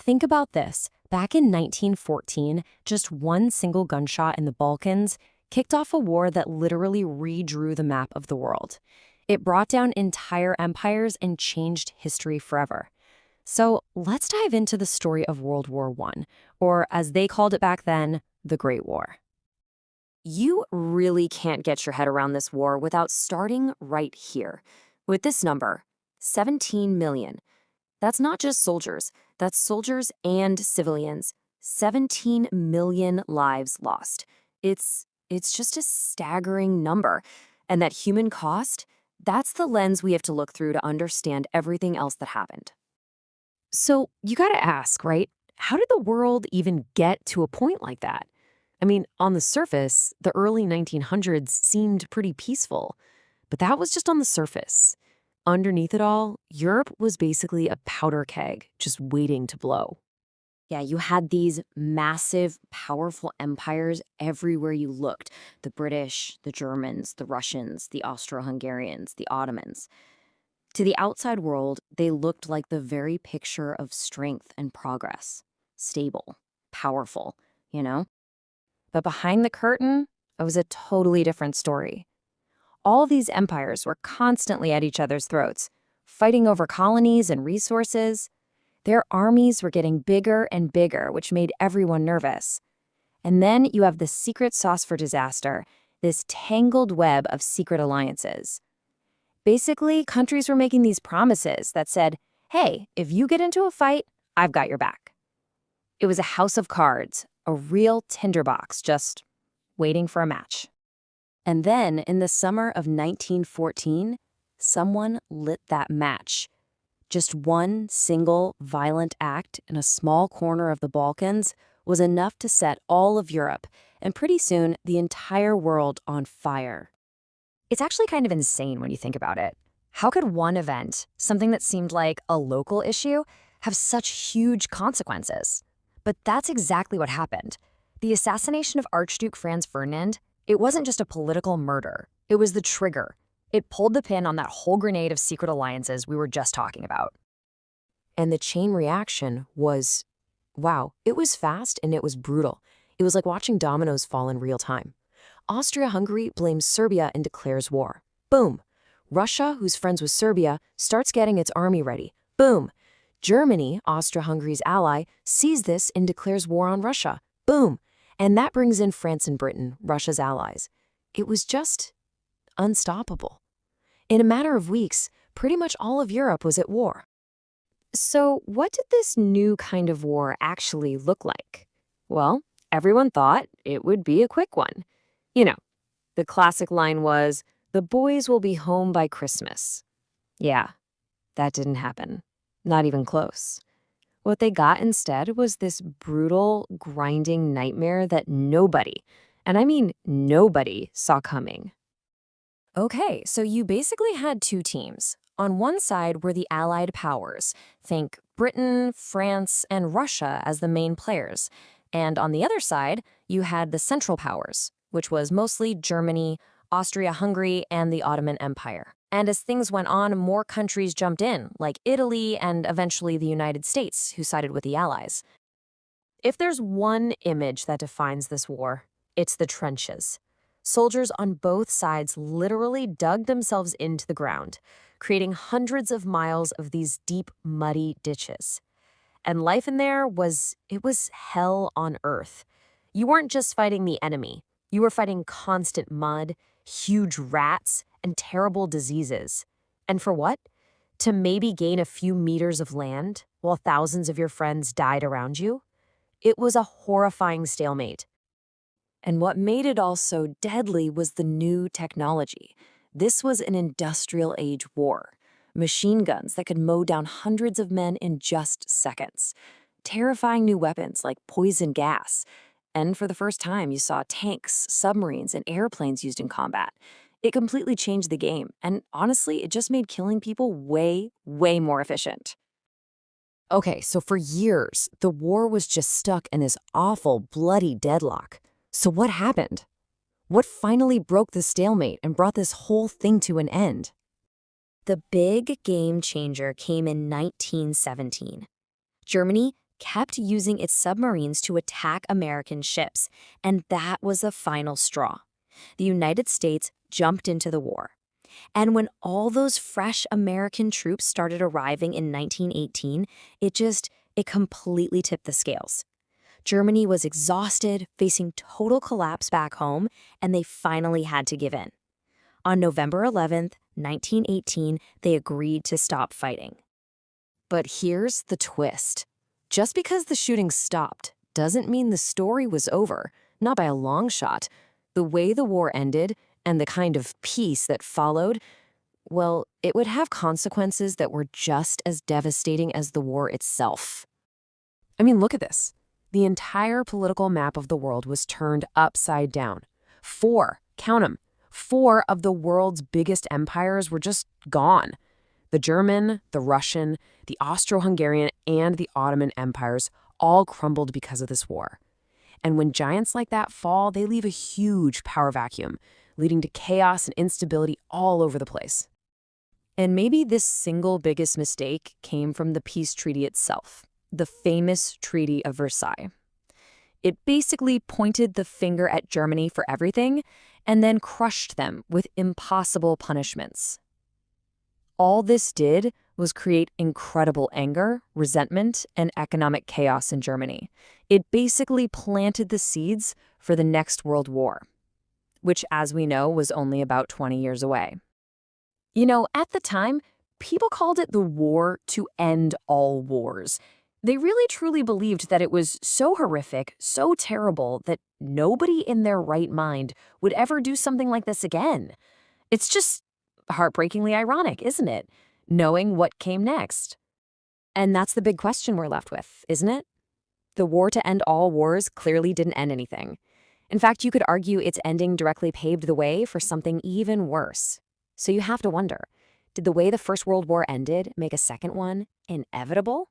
Think about this. Back in 1914, just one single gunshot in the Balkans kicked off a war that literally redrew the map of the world. It brought down entire empires and changed history forever. So let's dive into the story of World War I, or as they called it back then, the Great War. You really can't get your head around this war without starting right here, with this number, 17 million. That's not just soldiers, that's soldiers and civilians. 17 million lives lost. It's just a staggering number. And that human cost, that's the lens we have to look through to understand everything else that happened. So you gotta ask, right? How did the world even get to a point like that? I mean, on the surface, the early 1900s seemed pretty peaceful, but that was just on the surface. Underneath it all, Europe was basically a powder keg, just waiting to blow. Yeah, you had these massive, powerful empires everywhere you looked. The British, the Germans, the Russians, the Austro-Hungarians, the Ottomans. To the outside world, they looked like the very picture of strength and progress. Stable, powerful, you know? But behind the curtain, it was a totally different story. All these empires were constantly at each other's throats, fighting over colonies and resources. Their armies were getting bigger and bigger, which made everyone nervous. And then you have the secret sauce for disaster, this tangled web of secret alliances. Basically, countries were making these promises that said, hey, if you get into a fight, I've got your back. It was a house of cards, a real tinderbox, just waiting for a match. And then, in the summer of 1914, someone lit that match. Just one single violent act in a small corner of the Balkans was enough to set all of Europe, and pretty soon, the entire world on fire. It's actually kind of insane when you think about it. How could one event, something that seemed like a local issue, have such huge consequences? But that's exactly what happened. The assassination of Archduke Franz Ferdinand, it wasn't just a political murder. It was the trigger. It pulled the pin on that whole grenade of secret alliances we were just talking about. And the chain reaction was, wow, it was fast and it was brutal. It was like watching dominoes fall in real time. Austria-Hungary blames Serbia and declares war. Boom. Russia, who's friends with Serbia, starts getting its army ready. Boom. Germany, Austria-Hungary's ally, sees this and declares war on Russia. Boom. And that brings in France and Britain, Russia's allies. It was just unstoppable. In a matter of weeks, pretty much all of Europe was at war. So what did this new kind of war actually look like? Well, everyone thought it would be a quick one. You know, the classic line was, "The boys will be home by Christmas." Yeah, that didn't happen. Not even close. What they got instead was this brutal, grinding nightmare that nobody, and I mean nobody, saw coming. Okay, so you basically had two teams. On one side were the Allied powers. Think Britain, France, and Russia as the main players. And on the other side, you had the Central Powers, which was mostly Germany, Austria-Hungary, and the Ottoman Empire. And as things went on, more countries jumped in, like Italy and eventually the United States, who sided with the Allies. If there's one image that defines this war, it's the trenches. Soldiers on both sides literally dug themselves into the ground, creating hundreds of miles of these deep, muddy ditches. And life in there was hell on earth. You weren't just fighting the enemy. You were fighting constant mud, huge rats, and terrible diseases. And for what? To maybe gain a few meters of land while thousands of your friends died around you? It was a horrifying stalemate. And what made it all so deadly was the new technology. This was an industrial age war. Machine guns that could mow down hundreds of men in just seconds. Terrifying new weapons like poison gas. And for the first time, you saw tanks, submarines, and airplanes used in combat. It completely changed the game, and honestly, it just made killing people way, way more efficient. Okay, so for years, the war was just stuck in this awful, bloody deadlock. So what happened? What finally broke the stalemate and brought this whole thing to an end? The big game changer came in 1917. Germany kept using its submarines to attack American ships, and that was the final straw. The United States jumped into the war. And when all those fresh American troops started arriving in 1918, it completely tipped the scales. Germany was exhausted, facing total collapse back home, and they finally had to give in. On November 11th, 1918, they agreed to stop fighting. But here's the twist. Just because the shooting stopped doesn't mean the story was over, not by a long shot. The way the war ended and the kind of peace that followed, well, it would have consequences that were just as devastating as the war itself. I mean, look at this. The entire political map of the world was turned upside down. 4, count 'em, 4 of the world's biggest empires were just gone. The German, the Russian, the Austro-Hungarian, and the Ottoman empires all crumbled because of this war. And when giants like that fall, they leave a huge power vacuum, leading to chaos and instability all over the place. And maybe this single biggest mistake came from the peace treaty itself, the famous Treaty of Versailles. It basically pointed the finger at Germany for everything and then crushed them with impossible punishments. All this did was create incredible anger, resentment, and economic chaos in Germany. It basically planted the seeds for the next World War, which, as we know, was only about 20 years away. You know, at the time, people called it the war to end all wars. They really truly believed that it was so horrific, so terrible, that nobody in their right mind would ever do something like this again. It's just heartbreakingly ironic, isn't it? Knowing what came next. And that's the big question we're left with, isn't it? The war to end all wars clearly didn't end anything. In fact, you could argue its ending directly paved the way for something even worse. So you have to wonder, did the way the First World War ended make a second one inevitable?